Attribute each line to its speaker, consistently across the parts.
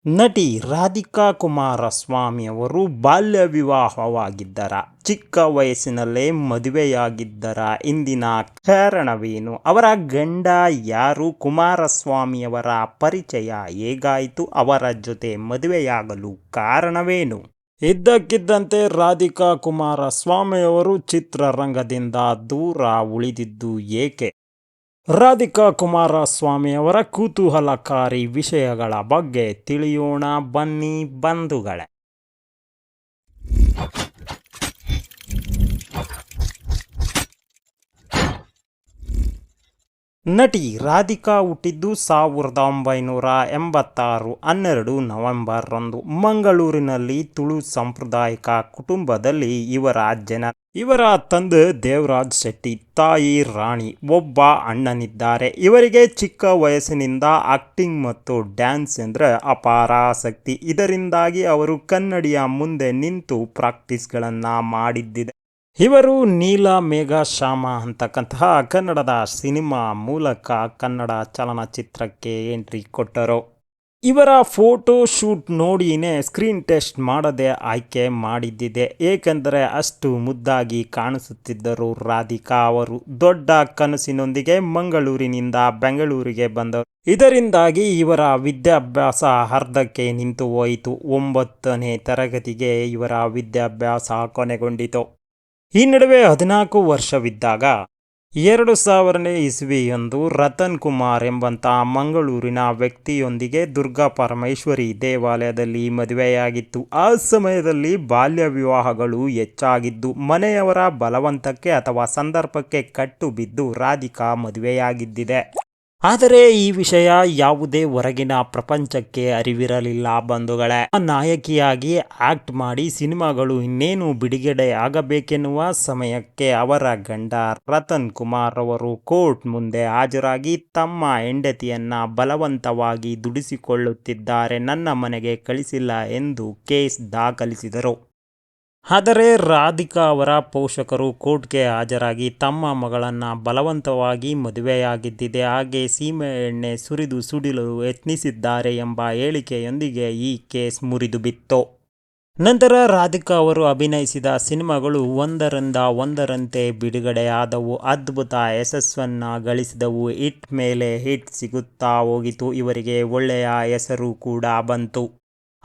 Speaker 1: ನಟಿ ರಾಧಿಕಾ ಕುಮಾರಸ್ವಾಮಿ ಅವರು ಬಾಲ್ಯ ವಿವಾಹವಾಗಿದ್ದರ, ಚಿಕ್ಕ ವಯಸ್ಸಿನಲ್ಲೇ ಮದುವೆಯಾಗಿದ್ದರ ಇಂದಿನ ಕಾರಣವೇನು? ಅವರ ಗಂಡ ಯಾರು? ಕುಮಾರಸ್ವಾಮಿಯವರ ಪರಿಚಯ ಹೇಗಾಯಿತು? ಅವರ ಜೊತೆ ಮದುವೆಯಾಗಲು ಕಾರಣವೇನು? ಇದ್ದಕ್ಕಿದ್ದಂತೆ ರಾಧಿಕಾ ಕುಮಾರಸ್ವಾಮಿಯವರು ಚಿತ್ರರಂಗದಿಂದ ದೂರ ಉಳಿದಿದ್ದು ಏಕೆ? ರಾಧಿಕಾ ಕುಮಾರಸ್ವಾಮಿಯವರ ಕುತೂಹಲಕಾರಿ ವಿಷಯಗಳ ಬಗ್ಗೆ ತಿಳಿಯೋಣ ಬನ್ನಿ ಬಂಧುಗಳೇ. ನಟಿ ರಾಧಿಕಾ ಹುಟ್ಟಿದ್ದು 1986 12 ನವೆಂಬರ್ ರಂದು ಮಂಗಳೂರಿನಲ್ಲಿ ತುಳು ಸಾಂಪ್ರದಾಯಿಕ ಕುಟುಂಬದಲ್ಲಿ ಇವರ ಜನ. ಇವರ ತಂದೆ ದೇವರಾಜ್ ಶೆಟ್ಟಿ, ತಾಯಿ ರಾಣಿ, ಒಬ್ಬ ಅಣ್ಣನಿದ್ದಾರೆ. ಇವರಿಗೆ ಚಿಕ್ಕ ವಯಸ್ಸಿನಿಂದ ಆಕ್ಟಿಂಗ್ ಮತ್ತು ಡ್ಯಾನ್ಸ್ ಅಂದರೆ ಅಪಾರ ಆಸಕ್ತಿ. ಇದರಿಂದಾಗಿ ಅವರು ಕನ್ನಡಿಯ ಮುಂದೆ ನಿಂತು ಪ್ರಾಕ್ಟೀಸ್ಗಳನ್ನು ಮಾಡಿದ್ದಿದೆ. ಇವರು ನೀಲ ಮೇಘ ಶ್ಯಾಮ ಅಂತಕ್ಕಂತಹ ಕನ್ನಡದ ಸಿನಿಮಾ ಮೂಲಕ ಕನ್ನಡ ಚಲನಚಿತ್ರಕ್ಕೆ ಎಂಟ್ರಿ ಕೊಟ್ಟರು. ಇವರ ಫೋಟೋ ಶೂಟ್ ನೋಡಿನೇ ಸ್ಕ್ರೀನ್ ಟೆಸ್ಟ್ ಮಾಡದೆ ಆಯ್ಕೆ ಮಾಡಿದ್ದಿದೆ. ಏಕೆಂದರೆ ಅಷ್ಟು ಮುದ್ದಾಗಿ ಕಾಣಿಸುತ್ತಿದ್ದರು ರಾಧಿಕಾ ಅವರು. ದೊಡ್ಡ ಕನಸಿನೊಂದಿಗೆ ಮಂಗಳೂರಿನಿಂದ ಬೆಂಗಳೂರಿಗೆ ಬಂದರು. ಇದರಿಂದಾಗಿ ಇವರ ವಿದ್ಯಾಭ್ಯಾಸ ಅರ್ಧಕ್ಕೆ ನಿಂತು ಹೋಯಿತು. 9ನೇ ತರಗತಿಗೆ ಇವರ ವಿದ್ಯಾಭ್ಯಾಸ ಕೊನೆಗೊಂಡಿತು. ಈ ನಡುವೆ 14 ವರ್ಷವಿದ್ದಾಗ 2000ನೇ ಇಸವಿಯಂದು ರತನ್ ಕುಮಾರ್ ಎಂಬಂಥ ಮಂಗಳೂರಿನ ವ್ಯಕ್ತಿಯೊಂದಿಗೆ ದುರ್ಗಾ ಪರಮೇಶ್ವರಿ ದೇವಾಲಯದಲ್ಲಿ ಮದುವೆಯಾಗಿತ್ತು. ಆ ಸಮಯದಲ್ಲಿ ಬಾಲ್ಯ ವಿವಾಹಗಳು ಹೆಚ್ಚಾಗಿದ್ದು, ಮನೆಯವರ ಬಲವಂತಕ್ಕೆ ಅಥವಾ ಸಂದರ್ಭಕ್ಕೆ ಕಟ್ಟು ಬಿದ್ದು ರಾಧಿಕಾ ಮದುವೆಯಾಗಿದ್ದಿದೆ. ಆದರೆ ಈ ವಿಷಯ ಯಾವುದೇ ಹೊರಗಿನ ಪ್ರಪಂಚಕ್ಕೆ ಅರಿವಿರಲಿಲ್ಲ ಬಂಧುಗಳೇ. ನಾಯಕಿಯಾಗಿ ಆಕ್ಟ್ ಮಾಡಿ ಸಿನಿಮಾಗಳು ಇನ್ನೇನು ಬಿಡುಗಡೆ ಆಗಬೇಕೆನ್ನುವ ಸಮಯಕ್ಕೆ ಅವರ ಗಂಡ ರತನ್ ಕುಮಾರ್ ಅವರು ಕೋರ್ಟ್ ಮುಂದೆ ಹಾಜರಾಗಿ ತಮ್ಮ ಹೆಂಡತಿಯನ್ನ ಬಲವಂತವಾಗಿ ದುಡಿಸಿಕೊಳ್ಳುತ್ತಿದ್ದಾರೆ, ನನ್ನ ಮನೆಗೆ ಕಳಿಸಿಲ್ಲ ಎಂದು ಕೇಸ್ ದಾಖಲಿಸಿದರು. ಆದರೆ ರಾಧಿಕಾ ಅವರ ಪೋಷಕರು ಕೋರ್ಟ್ಗೆ ಹಾಜರಾಗಿ ತಮ್ಮ ಮಗಳನ್ನು ಬಲವಂತವಾಗಿ ಮದುವೆಯಾಗಿದ್ದಿದೆ, ಹಾಗೆ ಸೀಮೆ ಎಣ್ಣೆ ಸುರಿದು ಸುಡಲು ಯತ್ನಿಸಿದ್ದಾರೆ ಎಂಬ ಹೇಳಿಕೆಯೊಂದಿಗೆ ಈ ಕೇಸ್ ಮುರಿದು ಬಿತ್ತು. ನಂತರ ರಾಧಿಕಾ ಅವರು ಅಭಿನಯಿಸಿದ ಸಿನಿಮಾಗಳು ಒಂದರಿಂದ ಒಂದರಂತೆ ಬಿಡುಗಡೆಯಾದವು. ಅದ್ಭುತ ಯಶಸ್ಸನ್ನು ಗಳಿಸಿದವು. ಹಿಟ್ ಮೇಲೆ ಹಿಟ್ ಸಿಗುತ್ತಾ ಹೋಗಿತು. ಇವರಿಗೆ ಒಳ್ಳೆಯ ಹೆಸರು ಕೂಡ ಬಂತು.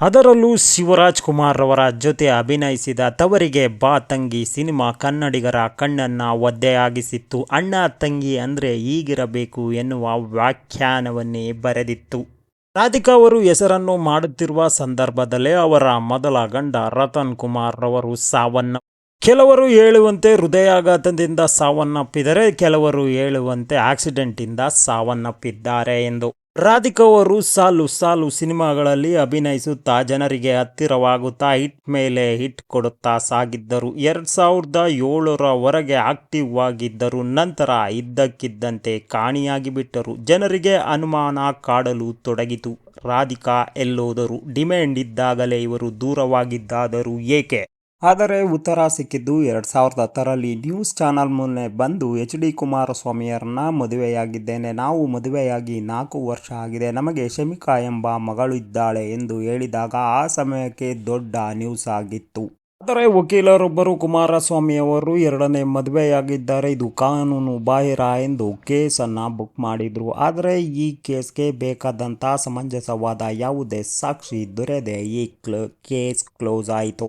Speaker 1: ಅದರಲ್ಲೂ ಶಿವರಾಜ್ ಕುಮಾರ್ ಅವರ ಜೊತೆ ಅಭಿನಯಿಸಿದ ತವರಿಗೆ ಬಾ ತಂಗಿ ಸಿನಿಮಾ ಕನ್ನಡಿಗರ ಕಣ್ಣನ್ನು ಒದ್ದೆಯಾಗಿಸಿತ್ತು. ಅಣ್ಣ ತಂಗಿ ಅಂದರೆ ಹೀಗಿರಬೇಕು ಎನ್ನುವ ವ್ಯಾಖ್ಯಾನವನ್ನೇ ಬರೆದಿತ್ತು. ರಾಧಿಕಾ ಅವರು ಹೆಸರನ್ನು ಮಾಡುತ್ತಿರುವ ಸಂದರ್ಭದಲ್ಲೇ ಅವರ ಮೊದಲ ಗಂಡ ರತನ್ ಕುಮಾರ್ ಅವರು ಕೆಲವರು ಹೇಳುವಂತೆ ಹೃದಯಾಘಾತದಿಂದ ಸಾವನ್ನಪ್ಪಿದರೆ, ಕೆಲವರು ಹೇಳುವಂತೆ ಆಕ್ಸಿಡೆಂಟಿಂದ ಸಾವನ್ನಪ್ಪಿದ್ದಾರೆ ಎಂದು. ರಾಧಿಕಾ ಅವರು ಸಾಲು ಸಾಲು ಸಿನಿಮಾಗಳಲ್ಲಿ ಅಭಿನಯಿಸುತ್ತಾ ಜನರಿಗೆ ಹತ್ತಿರವಾಗುತ್ತಾ ಹಿಟ್ ಮೇಲೆ ಹಿಟ್ ಕೊಡುತ್ತಾ ಸಾಗಿದ್ದರು. 2007ರವರೆಗೆ ಆಕ್ಟಿವ್ ಆಗಿದ್ದರು. ನಂತರ ಇದ್ದಕ್ಕಿದ್ದಂತೆ ಕಾಣಿಯಾಗಿ ಬಿಟ್ಟರು. ಜನರಿಗೆ ಅನುಮಾನ ಕಾಡಲು ತೊಡಗಿತು. ರಾಧಿಕಾ ಎಲ್ಲೋದರು? ಡಿಮ್ಯಾಂಡ್ ಇದ್ದಾಗಲೇ ಇವರು ದೂರವಾಗಿದ್ದಾದರೂ ಏಕೆ? ಆದರೆ ಉತ್ತರ ಸಿಕ್ಕಿದ್ದು 2010ರಲ್ಲಿ ನ್ಯೂಸ್ ಚಾನಲ್ ಮುಂದೆ ಬಂದು HD ಕುಮಾರಸ್ವಾಮಿಯರನ್ನ ಮದುವೆಯಾಗಿದ್ದೇನೆ, ನಾವು ಮದುವೆಯಾಗಿ 4 ವರ್ಷ ಆಗಿದೆ, ನಮಗೆ ಶಮಿಕಾ ಎಂಬ ಮಗಳು ಇದ್ದಾಳೆ ಎಂದು ಹೇಳಿದಾಗ ಆ ಸಮಯಕ್ಕೆ ದೊಡ್ಡ ನ್ಯೂಸ್ ಆಗಿತ್ತು. ಆದರೆ ವಕೀಲರೊಬ್ಬರು ಕುಮಾರಸ್ವಾಮಿಯವರು 2ನೇ ಮದುವೆಯಾಗಿದ್ದಾರೆ, ಇದು ಕಾನೂನು ಬಾಹಿರ ಎಂದು ಕೇಸನ್ನು ಬುಕ್ ಮಾಡಿದ್ರು. ಆದರೆ ಈ ಕೇಸ್ಗೆ ಬೇಕಾದಂಥ ಸಮಂಜಸವಾದ ಯಾವುದೇ ಸಾಕ್ಷಿ ದೊರೆಯದೆ ಈ ಕೇಸ್ ಕ್ಲೋಸ್ ಆಯಿತು.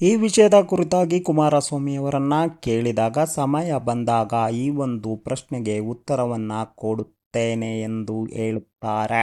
Speaker 1: ಈ ವಿಷಯದ ಕುರಿತಾಗಿ ಕುಮಾರಸ್ವಾಮಿಯವರನ್ನ ಕೇಳಿದಾಗ ಸಮಯ ಬಂದಾಗ ಈ ಒಂದು ಪ್ರಶ್ನೆಗೆ ಉತ್ತರವನ್ನು ಕೊಡುತ್ತೇನೆ ಎಂದು ಹೇಳುತ್ತಾರೆ.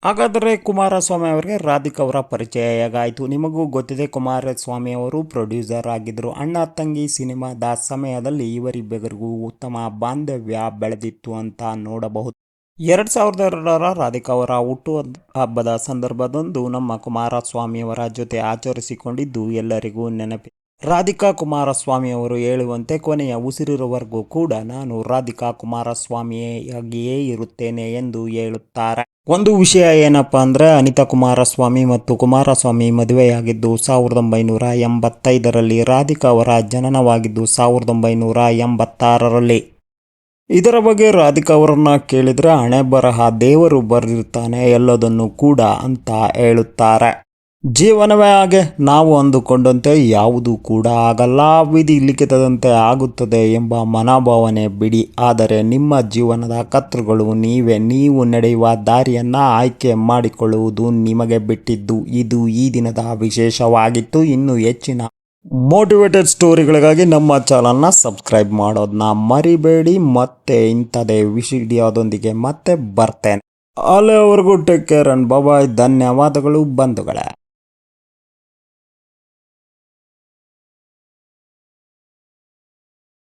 Speaker 1: ಹಾಗಾದರೆ ಕುಮಾರಸ್ವಾಮಿ ಅವರಿಗೆ ರಾಧಿಕಾ ಅವರ ಪರಿಚಯ ಹೇಗಾಯಿತು? ನಿಮಗೂ ಗೊತ್ತಿದೆ, ಕುಮಾರಸ್ವಾಮಿ ಅವರು ಪ್ರೊಡ್ಯೂಸರ್ ಆಗಿದ್ದರು. ಅಣ್ಣ ತಂಗಿ ಸಿನಿಮಾದ ಸಮಯದಲ್ಲಿ ಇವರಿಬ್ಬರಿಗೂ ಉತ್ತಮ ಬಾಂಧವ್ಯ ಬೆಳೆದಿತ್ತು ಅಂತ ನೋಡಬಹುದು. 2002ರ ರಾಧಿಕಾ ಅವರ ಹುಟ್ಟುಹಬ್ಬದ ಸಂದರ್ಭದಂದು ನಮ್ಮ ಕುಮಾರಸ್ವಾಮಿಯವರ ಜೊತೆ ಆಚರಿಸಿಕೊಂಡಿದ್ದು ಎಲ್ಲರಿಗೂ ನೆನಪಿ. ರಾಧಿಕಾ ಕುಮಾರಸ್ವಾಮಿಯವರು ಹೇಳುವಂತೆ ಕೊನೆಯ ಉಸಿರಿರುವವರೆಗೂ ಕೂಡ ನಾನು ರಾಧಿಕಾ ಕುಮಾರಸ್ವಾಮಿಯಾಗಿಯೇ ಇರುತ್ತೇನೆ ಎಂದು ಹೇಳುತ್ತಾರೆ. ಒಂದು ವಿಷಯ ಏನಪ್ಪಾ ಅಂದರೆ, ಅನಿತಾ ಕುಮಾರಸ್ವಾಮಿ ಮತ್ತು ಕುಮಾರಸ್ವಾಮಿ ಮದುವೆಯಾಗಿದ್ದು 1985ರಲ್ಲಿ. ರಾಧಿಕಾ ಅವರ ಜನನವಾಗಿದ್ದು 1986ರಲ್ಲಿ. ಇದರ ಬಗ್ಗೆ ರಾಧಿಕಾ ಅವರನ್ನ ಕೇಳಿದರೆ ಹಣೆ ಬರಹ ದೇವರು ಬರೆದಿರ್ತಾನೆ ಎಲ್ಲದನ್ನು ಕೂಡ ಅಂತ ಹೇಳುತ್ತಾರೆ. ಜೀವನವೇ ಹಾಗೆ, ನಾವು ಅಂದುಕೊಂಡಂತೆ ಯಾವುದೂ ಕೂಡ ಆಗಲ್ಲ, ವಿಧಿ ಲಿಖಿತದಂತೆ ಆಗುತ್ತದೆ ಎಂಬ ಮನೋಭಾವನೆ ಬಿಡಿ. ಆದರೆ ನಿಮ್ಮ ಜೀವನದ ಕರ್ತೃಗಳು ನೀವೇ. ನೀವು ನಡೆಯುವ ದಾರಿಯನ್ನು ಆಯ್ಕೆ ಮಾಡಿಕೊಳ್ಳುವುದು ನಿಮಗೆ ಬಿಟ್ಟಿದ್ದು. ಇದು ಈ ದಿನದ ವಿಶೇಷವಾಗಿತ್ತು. ಇನ್ನು ಹೆಚ್ಚಿನ ಮೋಟಿವೇಟೆಡ್ ಸ್ಟೋರಿಗಳಿಗಾಗಿ ನಮ್ಮ ಚಾನಲ್ನ ಸಬ್ಸ್ಕ್ರೈಬ್ ಮಾಡೋದನ್ನ ಮರಿಬೇಡಿ. ಮತ್ತೆ ಇಂಥದೇ ವಿಡಿಯೋದೊಂದಿಗೆ ಮತ್ತೆ ಬರ್ತೇನೆ. ಅಲ್ಲಿವರೆಗೂ ಟೇಕ್ ಕೇರ್ ಅಂಡ್ ಬಾಯ್. ಧನ್ಯವಾದಗಳು ಬಂಧುಗಳೇ.